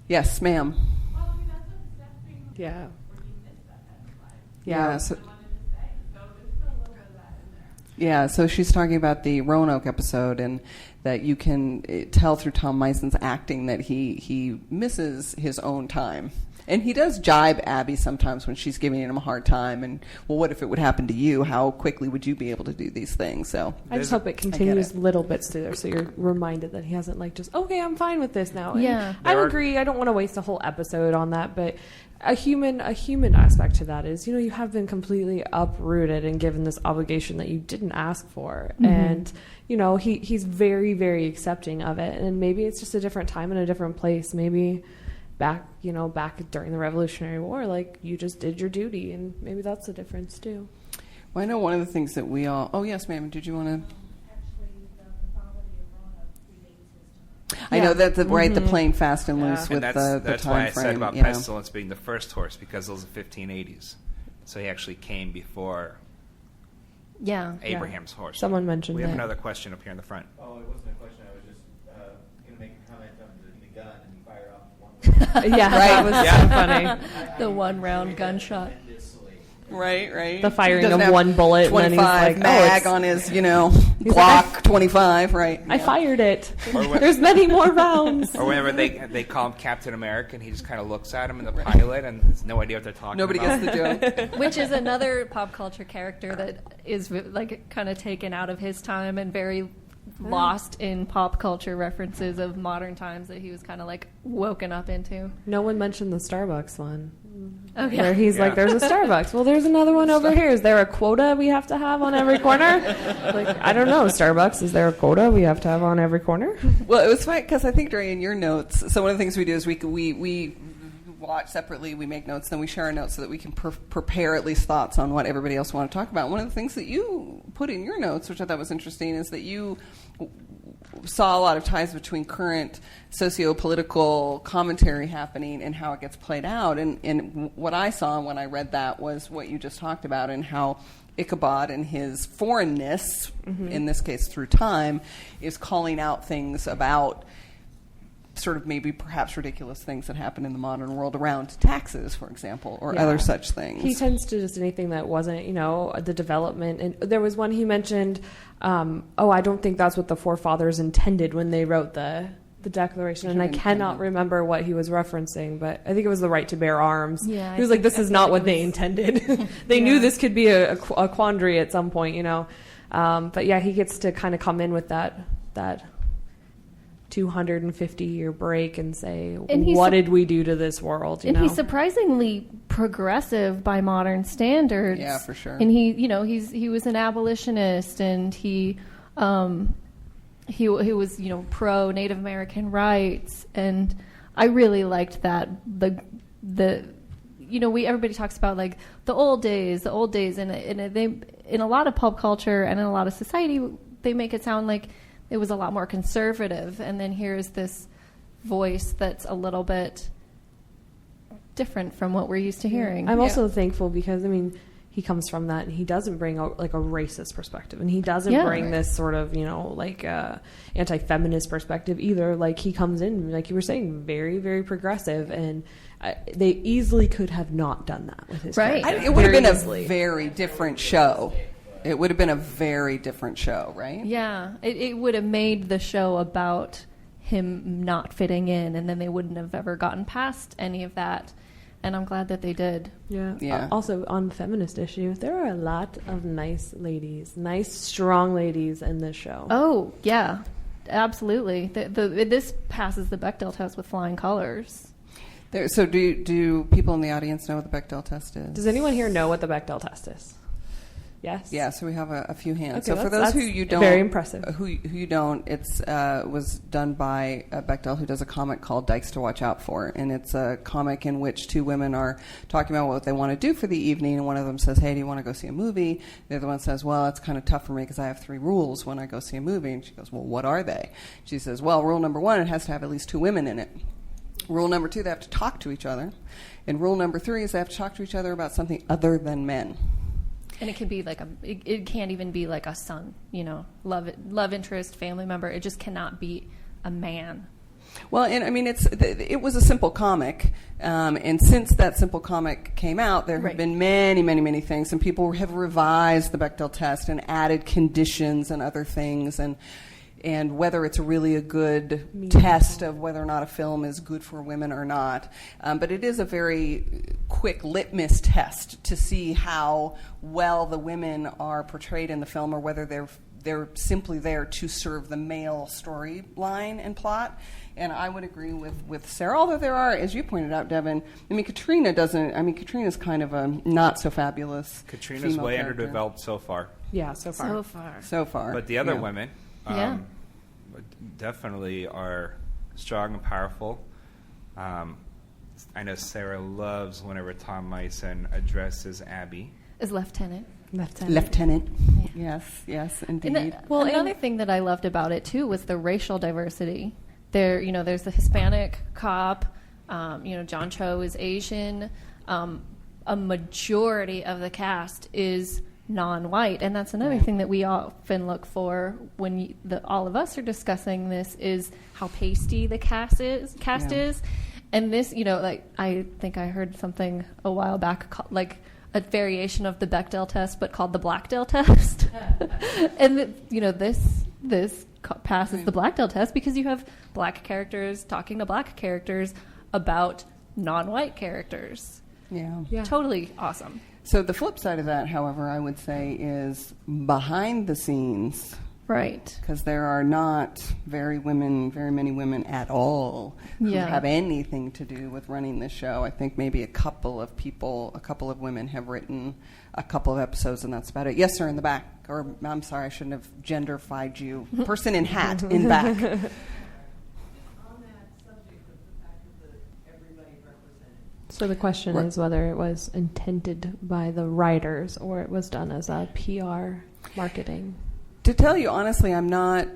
Yes, ma'am. Well, I mean, that's what Steph's being Yeah. where he missed that kind of vibe. Yeah. So, I wanted to say. So there's still a little bit of that in there. yeah, so she's talking about the Roanoke episode, and that you can tell through Tom Mison's acting that he misses his own time. And he does jibe Abby sometimes when she's giving him a hard time. And, well, what if it would happen to you? How quickly would you be able to do these things? So I just hope it continues little bits through there, so you're reminded that he hasn't like just okay, I'm fine with this now. And Yeah. I There are- agree. I don't want to waste a whole episode on that, but a human aspect to that is, you have been completely uprooted and given this obligation that you didn't ask for, and he's very, very accepting of it. And maybe it's just a different time and a different place. Maybe back during the Revolutionary War, like you just did your duty, and maybe that's the difference too. well, I know one of the things that we all... Oh, yes, ma'am. Did you want to... Actually, the mythology of Roanoke predates his time. I know that's right, the playing fast and loose And with that's the time why I frame. said about you know. Pestilence being the first horse, because those are the 1580s. So he actually came before Yeah. Abraham's horse. Someone mentioned We have that. another question up here in the front. Oh, it wasn't a question. I was just going to make a comment on the gun and you fire off one. Yeah, that was so funny. The one round gunshot. Right. The firing Doesn't of have one bullet, and then he's 25 like, mag it's- on his, He's Glock like, 25, right? I fired it. Or when- There's many more rounds. Or whenever they call him Captain America, and he just kind of looks at him in the pilot, and has no idea what they're talking Nobody about. gets the joke. Which is another pop culture character that is like kind of taken out of his time and very lost in pop culture references of modern times that he was kind of like woken up into. No one mentioned the Starbucks one. Oh yeah. Where he's Yeah. like, there's a Starbucks. Well, there's another one over here. Is there a quota we have to have on every corner? Like, I don't know, Starbucks. Is there a quota we have to have on every corner? Well, it was fun because I think during your notes, so one of the things we do is we watch separately, we make notes, then we share our notes so that we can prepare at least thoughts on what everybody else want to talk about. One of the things that you put in your notes, which I thought was interesting, is that you saw a lot of ties between current socio-political commentary happening and how it gets played out. And what I saw when I read that was what you just talked about, and how Ichabod and his foreignness, in this case through time, is calling out things about sort of maybe perhaps ridiculous things that happen in the modern world around taxes, for example, or Yeah. other such things. He tends to just anything that wasn't, the development. And there was one he mentioned, I don't think that's what the forefathers intended when they wrote the Declaration. And I cannot remember what he was referencing, but I think it was the right to bear arms. Yeah, he was like, this is not what they intended. They knew this could be a quandary at some point, But yeah, he gets to kind of come in with that 250-year break and say, what did we do to this world? And he's surprisingly progressive by modern standards. Yeah, for sure. And he was an abolitionist, and he was pro Native American rights, and I really liked that. Everybody talks about like the old days, and they in a lot of pop culture and in a lot of society they make it sound like it was a lot more conservative, and then here's this voice that's a little bit different from what we're used to hearing. I'm also thankful because, he comes from that, and he doesn't bring a racist perspective, and he doesn't bring this sort of, anti-feminist perspective either. Like, he comes in, like you were saying, very, very progressive, and they easily could have not done that with his character. It would have been Very a very different show. It would have been a very different show, right? Yeah, it would have made the show about him not fitting in, and then they wouldn't have ever gotten past any of that. And I'm glad that they did. Yeah. Also, on the feminist issue, there are a lot of nice ladies, nice, strong ladies in this show. Oh, yeah. absolutely. This passes the Bechdel test with flying colors. So do people in the audience know what the Bechdel test is? Does anyone here know what the Bechdel test is? Yes. Yeah, so we have a few hands. Okay, so for those who you don't, very impressive. Who you don't, it's was done by Bechdel, who does a comic called Dykes to Watch Out For, and it's a comic in which two women are talking about what they want to do for the evening, and one of them says, "Hey, do you want to go see a movie?" The other one says, "Well, it's kind of tough for me because I have 3 rules when I go see a movie." And she goes, "Well, what are they?" She says, "Well, rule number 1, it has to have at least 2 women in it. Rule number 2, they have to talk to each other, and rule number 3 is they have to talk to each other about something other than men." And it can be like it can't even be like a son, love interest, family member. It just cannot be a man. Well, and I mean, it was a simple comic, and since that simple comic came out, there have been many, many, many things, and people have revised the Bechdel test and added conditions and other things, and whether it's really a good test of whether or not a film is good for women or not. But it is a very quick litmus test to see how well the women are portrayed in the film, or whether they're simply there to serve the male storyline and plot. And I would agree with Sarah, although there are, as you pointed out, Devon, Katrina's kind of a not so fabulous Katrina's female way character. Underdeveloped so far. Yeah, so far. So far. But the other yeah. women definitely are strong and powerful. I know Sarah loves whenever Tom Mison addresses Abby. As Lieutenant. Lieutenant. Yes, indeed. And another thing that I loved about it too was the racial diversity. There's the Hispanic cop. John Cho is Asian. A majority of the cast is non-white, and that's another thing that we often look for when all of us are discussing this, is how pasty the cast is. And this, I think I heard something a while back, like a variation of the Bechdel test, but called the Blackdale test. And this passes the Blackdale test because you have black characters talking to black characters about non-white characters. Yeah. Totally awesome. So the flip side of that, however, I would say is behind the scenes. Right. Because there are not very many women at all who have anything to do with running this show. I think maybe a couple of women have written a couple of episodes, and that's about it. Yes, sir, in the back. Or, I'm sorry, I shouldn't have genderfied you. Person in hat, in back. So the question is whether it was intended by the writers or it was done as a PR marketing. To tell you honestly, I'm not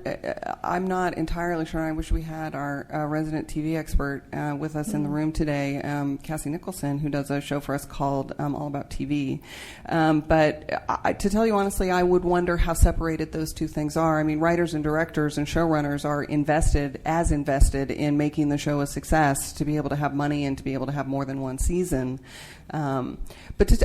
entirely sure. I wish we had our resident TV expert with us in the room today, Cassie Nicholson, who does a show for us called All About TV. But to tell you honestly, I would wonder how separated those two things are. I mean, writers and directors and showrunners are invested in making the show a success, to be able to have money and to be able to have more than one season. But to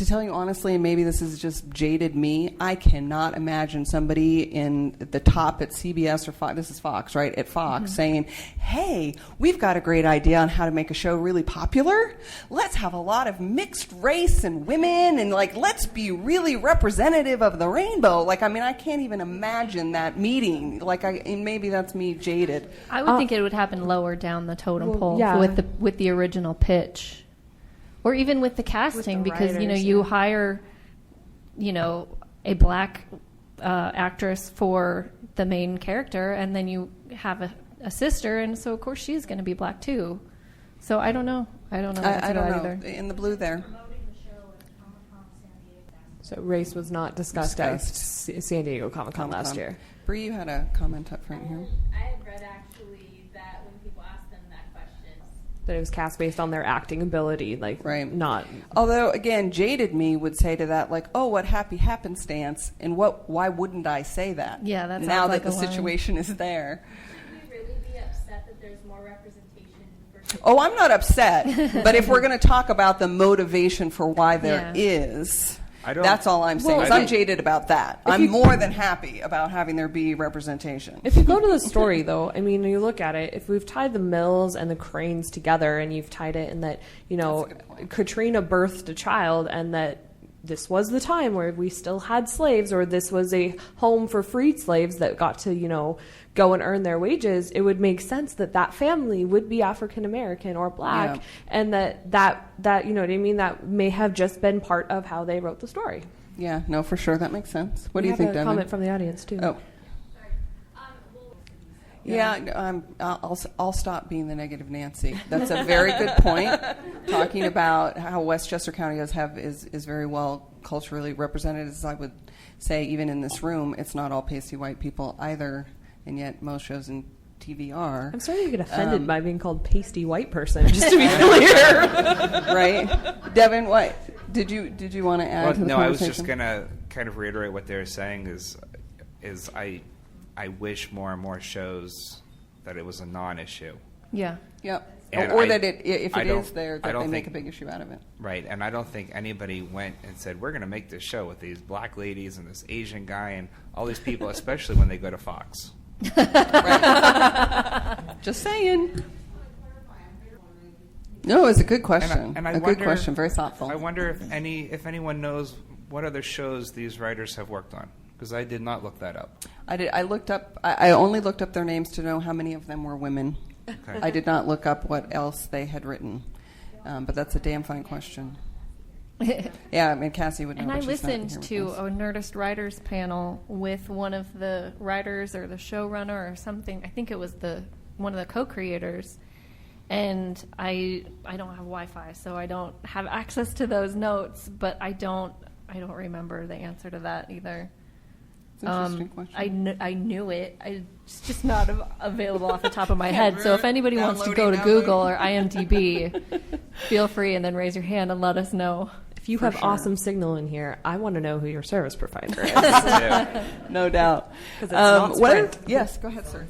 tell you honestly, and maybe this is just jaded me, I cannot imagine somebody in the top at CBS or Fox, this is Fox, right, at Fox, saying, hey, we've got a great idea on how to make a show really popular. Let's have a lot of mixed race and women, and let's be really representative of the rainbow. I can't even imagine that meeting. And maybe that's me jaded. I would think it would happen lower down the totem pole with the original pitch. Or even with the casting, because you hire, a black actress for the main character, and then you have a sister, and so of course she's going to be black too. So I don't know. I don't know. Either. In the blue there. So race was not discussed at San Diego Comic-Con last year. Bree, you had a comment up front here. I had read actually that when people asked them that question, that it was cast based on their acting ability, not. Although, again, jaded me would say to that, oh, what happy happenstance, and why wouldn't I say that? Yeah, that's now that the situation is there. should we really be upset that there's more representation for? Oh, I'm not upset, but if we're going to talk about the motivation for why there is. That's all I'm saying. I'm jaded about that. I'm more than happy about having there be representation. If you go to the story, though, you look at it, if we've tied the Mills and the Cranes together, and you've tied it in that, Katrina birthed a child, and that this was the time where we still had slaves, or this was a home for freed slaves that got to, go and earn their wages, it would make sense that that family would be African American or black, and that you know what I mean, that may have just been part of how they wrote the story. Yeah, no, for sure, that makes sense. What do you think, Devon? Comment from the audience too. Oh. Yeah, I'll stop being the negative Nancy. That's a very good point. Talking about how Westchester County is very well culturally represented, as I would say, even in this room, it's not all pasty white people either, and yet most shows in TV are. I'm sorry you get offended by being called pasty white person, just to be clear. Right, Devon, what did you want to add to the conversation? No, I was just gonna kind of reiterate what they're saying. Is I wish more and more shows that it was a non-issue. Yeah. Yep. And or that if it is there, that they make think, a big issue out of it. Right, and I don't think anybody went and said, we're going to make this show with these black ladies and this Asian guy and all these people, especially when they go to Fox. Just saying. No, it's a good question. And I a wonder, good question, very thoughtful. I wonder if anyone knows what other shows these writers have worked on, because I did not look that up. I looked up. I only looked up their names to know how many of them were women. Okay. I did not look up what else they had written, but that's a damn fine question. Yeah, I mean, Cassie would know. And I but she's not listened here with to us. a Nerdist Writers panel with one of the writers or the showrunner or something. I think it was one of the co-creators. And I don't have Wi-Fi, so I don't have access to those notes. But I don't remember the answer to that either. It's an interesting question. I knew it. It's just not available off the top of my head. So if anybody wants to go to Google or IMDb, feel free and then raise your hand and let us know. If you have awesome signal in here, I want to know who your service provider is. No doubt. Because it's not Sprint. Yes, go ahead, sir.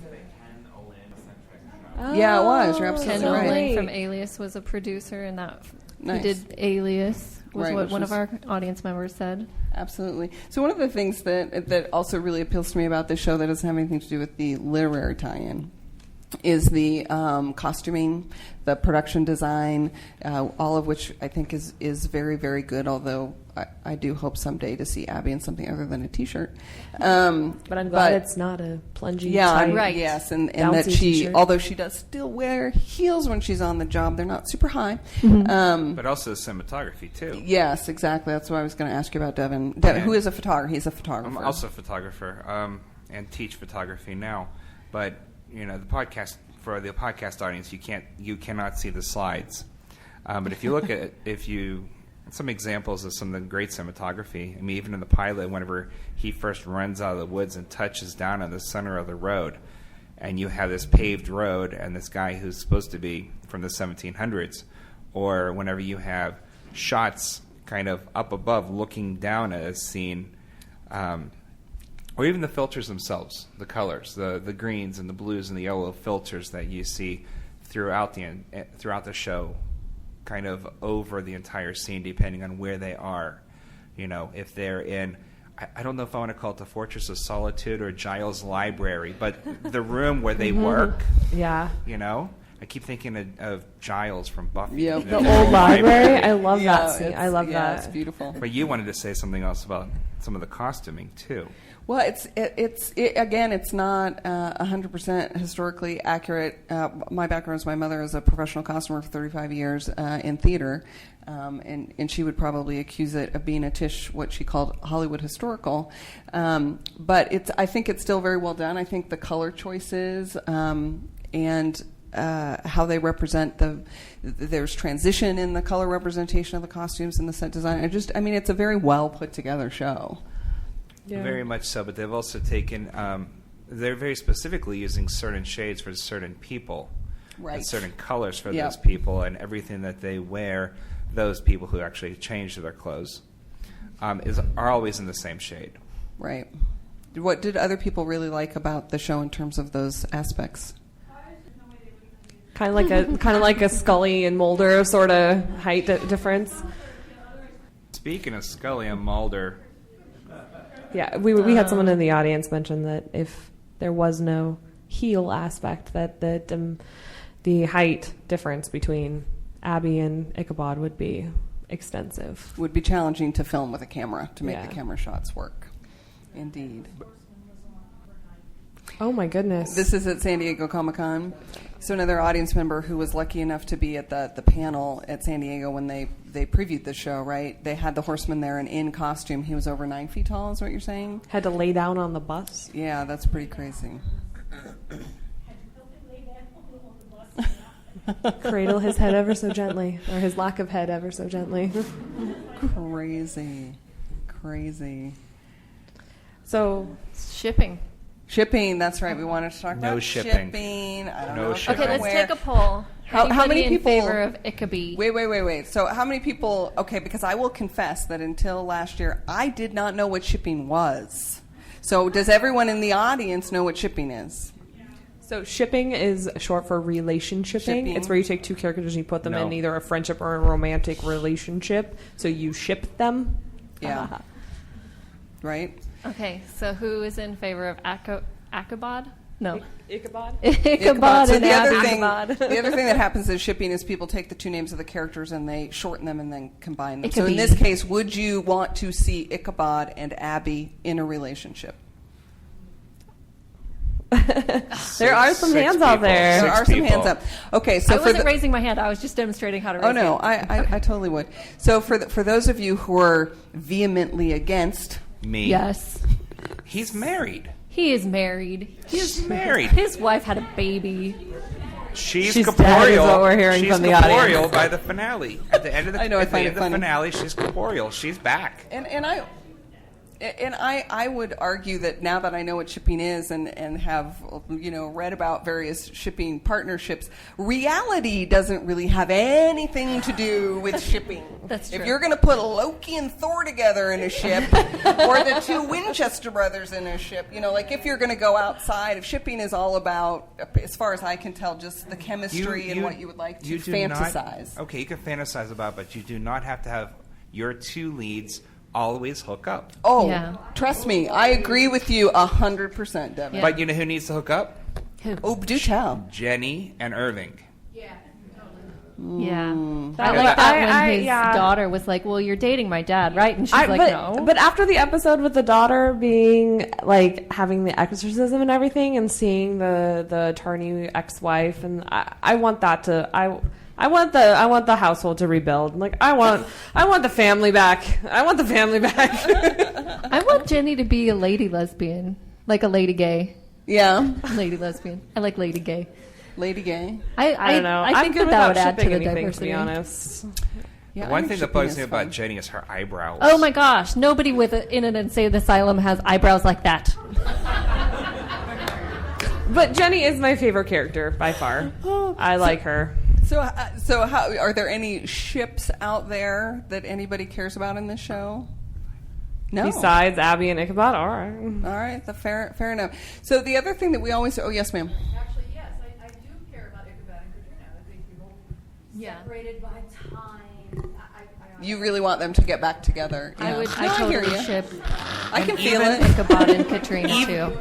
Yeah, it was. You're absolutely Ken right. Olin from Alias was a producer, and Nice. he did Alias, was Right, what which one was- of our audience members said. Absolutely. So one of the things that also really appeals to me about this show that doesn't have anything to do with the literary tie-in is the costuming, the production design, all of which I think is very, very good, although I do hope someday to see Abby in something other than a T-shirt. But I'm glad it's not a plungy yeah, tight, right. Yes, and that bouncy she, t-shirt. although she does still wear heels when she's on the job, they're not super high. But also the cinematography, too. Yes, exactly. That's what I was going to ask you about, Devon. Who is a photographer? He's a photographer. I'm also a photographer and teach photography now. But, the podcast, for the podcast audience, you cannot see the slides. But if you look at some examples of some of the great cinematography. I mean, even in the pilot, whenever he first runs out of the woods and touches down on the center of the road, and you have this paved road and this guy who's supposed to be from the 1700s, or whenever you have shots kind of up above looking down at a scene, or even the filters themselves, the colors, the greens and the blues and the yellow filters that you see throughout the show, kind of over the entire scene, depending on where they are. If they're in, I don't know if I want to call it the Fortress of Solitude or Giles' library, but the room where they work. Yeah. I keep thinking of Giles from Buffy. Yeah, The old library. I love that scene. it's- I love that. It's beautiful. But you wanted to say something else about some of the costuming too. Well, it's not 100% historically accurate. My background is my mother is a professional costumer for 35 years in theater, and she would probably accuse it of being what she called Hollywood historical. But I think it's still very well done. I think the color choices and how they represent there's transition in the color representation of the costumes and the set design. It's a very well put together show. Yeah. Very much so, but they've also taken, they're very specifically using certain shades for certain people, Right. and certain colors for Yep. those people, and everything that they wear, those people who actually change their clothes, are always in the same shade. Right. What did other people really like about the show in terms of those aspects? Kind of like a Scully and Mulder sort of height difference. Speaking of Scully and Mulder, Yeah, we had someone in the audience mention that if there was no heel aspect, that the height difference between Abby and Ichabod would be extensive. Would be challenging to film with a camera to make Yeah. the camera shots work. Indeed. Oh my goodness. This is at San Diego Comicon. So another audience member who was lucky enough to be at the panel at San Diego when they previewed the show, right? They had the horseman there and in costume. He was over 9 feet tall, is what you're saying? Had to lay down on the bus. Yeah, that's pretty crazy. Cradle his head ever so gently, or his lack of head ever so gently. Crazy. So Shipping. That's right. We wanted to talk No about shipping. I don't No know. shipping. Okay, let's where. take a poll. How many Anybody people in favor of Ickaby? Wait. So how many people? Okay, because I will confess that until last year, I did not know what shipping was. So does everyone in the audience know what shipping is? So shipping is short for relationshiping. Shipping. It's where you take two characters and you put them No. in either a friendship or a romantic relationship. So you ship them. Yeah. Right? Okay, so who is in favor of Ichabod? No. Ichabod? Ichabod So and the other Abby. thing, the other thing that happens is shipping is people take the two names of the characters and they shorten them and then combine them. So in Ickaby. this case, would you want to see Ichabod and Abby in a relationship? There are some Six hands out people. there. There Six are some people. hands up. Okay, so I for wasn't the, raising my hand. I was just demonstrating how to raise oh no, hands. I totally would. So for those of you who are vehemently against, Me. Yes. He's married. He is married. He's married. His wife had a baby. She's She's dead, corporeal. is what we're hearing She's from the corporeal audience. by the finale. At the end of the, I know, I at the find end it of the funny. finale, she's corporeal. She's back. And I would argue that now that I know what shipping is and have read about various shipping partnerships, reality doesn't really have anything to do with shipping. That's true. If you're going to put Loki and Thor together in a ship, or the two Winchester brothers in a ship, like if you're going to go outside, if shipping is all about, as far as I can tell, just the chemistry and what you would like to you do fantasize. Not, okay, you can fantasize about, but you do not have to have your two leads always hook up. Oh, Yeah. trust me, I agree with you 100%, Devon. Yeah. But you know who needs to hook up? Oh, do tell. Jenny and Irving. Yeah. Mm. I like that when I- his yeah. daughter was like, well, you're dating my dad, right? And she's like, no. But after the episode with the daughter being like having the exorcism and everything, and seeing the attorney ex-wife, and I want that to I want the household to rebuild. Like I want the family back. I want the family back. I want Jenny to be a lady lesbian, like a lady gay. Yeah. Lady lesbian. I like lady gay. Lady gay. I don't know. I I'm think good that without would add to shipping the anything, diversity. to be honest. Yeah, The I one think thing that shipping bugs is me fun. about Jenny is her eyebrows. Oh my gosh! Nobody in an insane asylum has eyebrows like that. But Jenny is my favorite character by far. I like her. So how are there any ships out there that anybody cares about in this show? No. Besides Abby and Ichabod, all right. All right, fair enough. So the other thing that we always yes, ma'am. Actually, yes, I do care about Ichabod and Katrina. I think we both separated by time. I You really want them to get back together. Yeah. I would. No, I hear totally you. ship I can feel even- it. Ichabod and Katrina too.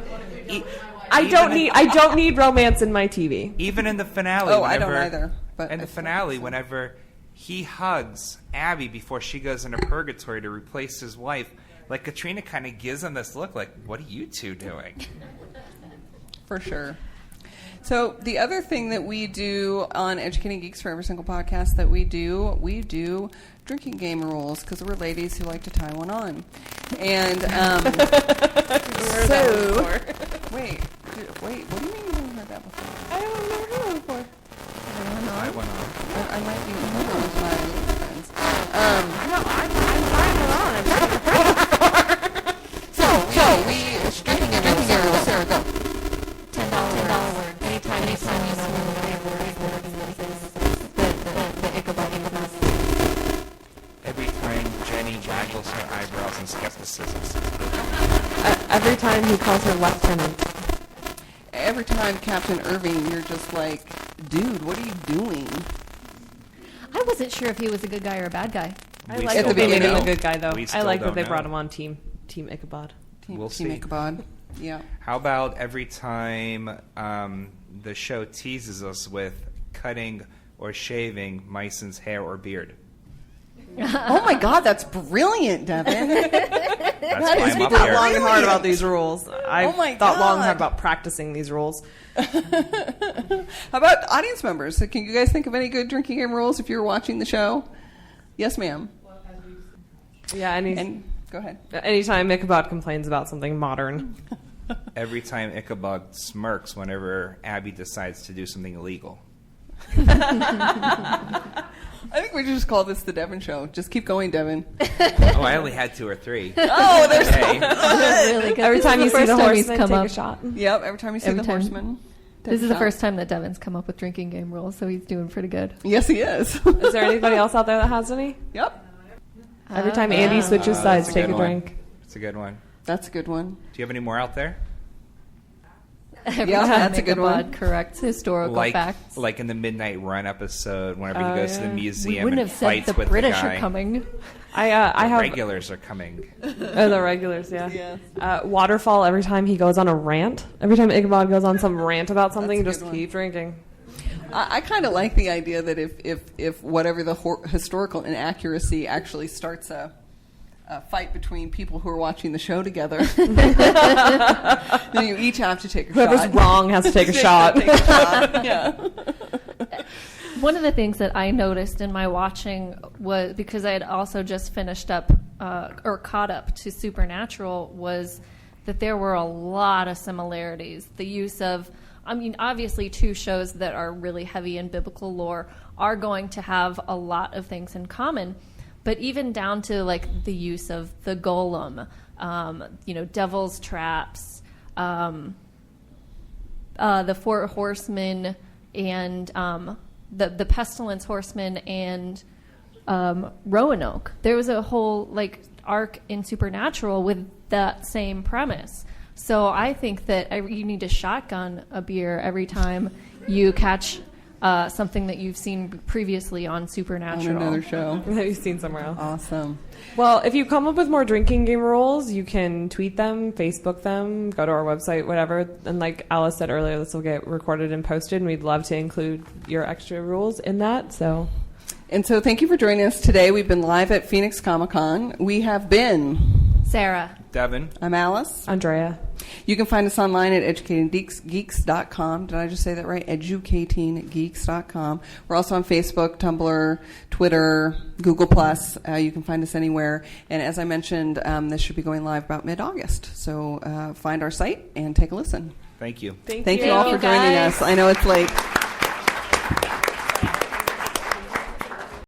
I don't need romance in my TV. Even in the finale. Oh, I don't whenever- either, but in I the feel finale, so. whenever he hugs Abby before she goes into purgatory to replace his wife, like Katrina kind of gives him this look, like, "What are you two doing?" For sure. So the other thing that we do on Educating Geeks for every single podcast that we do drinking game rules because we're ladies who like to tie one on. And so wait, what do you mean you haven't heard that before? I have never heard that before. I went on. I might be one of my friends. No, I'm trying it on. So we drinking game rules. Sarah, go. $10 word. Anytime you say Every time Jenny waggles her eyebrows in skepticism. Every time he calls her lieutenant. Every time Captain Irving, you're just like, dude, what are you doing? I wasn't sure if he was a good guy or a bad guy. I We like still At the that they made beginning. him a good guy, though. We I still like that don't they know. brought him on Team Ichabod. Team We'll see. Ichabod. Yeah. How about every time the show teases us with cutting or shaving Mison's hair or beard? Oh my God, that's brilliant, Devin. That's why is I'm up Thought here. long and hard about these rules. I Oh my thought long and God. hard about practicing these rules. How about audience members? So can you guys think of any good drinking game rules if you're watching the show? Yes, ma'am. Yeah, And go ahead. anytime Ichabod complains about something modern. Every time Ichabod smirks whenever Abby decides to do something illegal. I think we should just call this the Devon Show. Just keep going, Devon. Oh, I only had 2 or 3. Oh, there's Hey. Really good. Every This time is you the see the first time he's horseman, come take up. a shot. Yep, every time you see Every the time. horseman. This is the shot. first time that Devin's come up with drinking game rules, so he's doing pretty good. Yes, he is. Is there anybody else out there that has any? Yep, Every time Andy switches sides, That's a take a good one. drink. It's a good one. that's a good one. Do you have any more out there? Every Yeah, time that's a good Ichabod one. corrects historical facts. Like in the Midnight Run episode, whenever he goes to the yeah. We museum wouldn't and have said fights the with British the guy. are coming. I The have regulars are coming. the regulars, yeah. Yes. Waterfall. Every time he goes on a rant, every time Ichabod goes on some rant about something, That's a just good one. keep drinking. I kind of like the idea that if whatever the historical inaccuracy actually starts a fight between people who are watching the show together, then you each have to take a Whoever's shot. wrong has to take a shot. Take a shot. Yeah. One of the things that I noticed in my watching was, because I had also just finished up or caught up to Supernatural, was that there were a lot of similarities. The use of, I mean, obviously 2 shows that are really heavy in biblical lore are going to have a lot of things in common, but even down to like the use of the golem, devil's traps, the 4 horsemen, and the pestilence horsemen, and Roanoke. There was a whole arc in Supernatural with that same premise. So I think that you need to shotgun a beer every time you catch something that you've seen previously on On Supernatural. another show. That you've seen somewhere else. Awesome. Well, if you come up with more drinking game rules, you can tweet them, Facebook them, go to our website, whatever. And like Alice said earlier, this will get recorded and posted, and we'd love to include your extra rules in that. So, And so thank you for joining us today. We've been live at Phoenix Comicon. We have been Sarah. Devin? I'm Alice. Andrea. You can find us online at educatinggeeks.com. Did I just say that right? Educatinggeeks.com. We're also on Facebook, Tumblr, Twitter, Google+. You can find us anywhere. And as I mentioned, this should be going live about mid-August. So find our site and take a listen. Thank you. Thank you all for joining guys. us. I know it's late.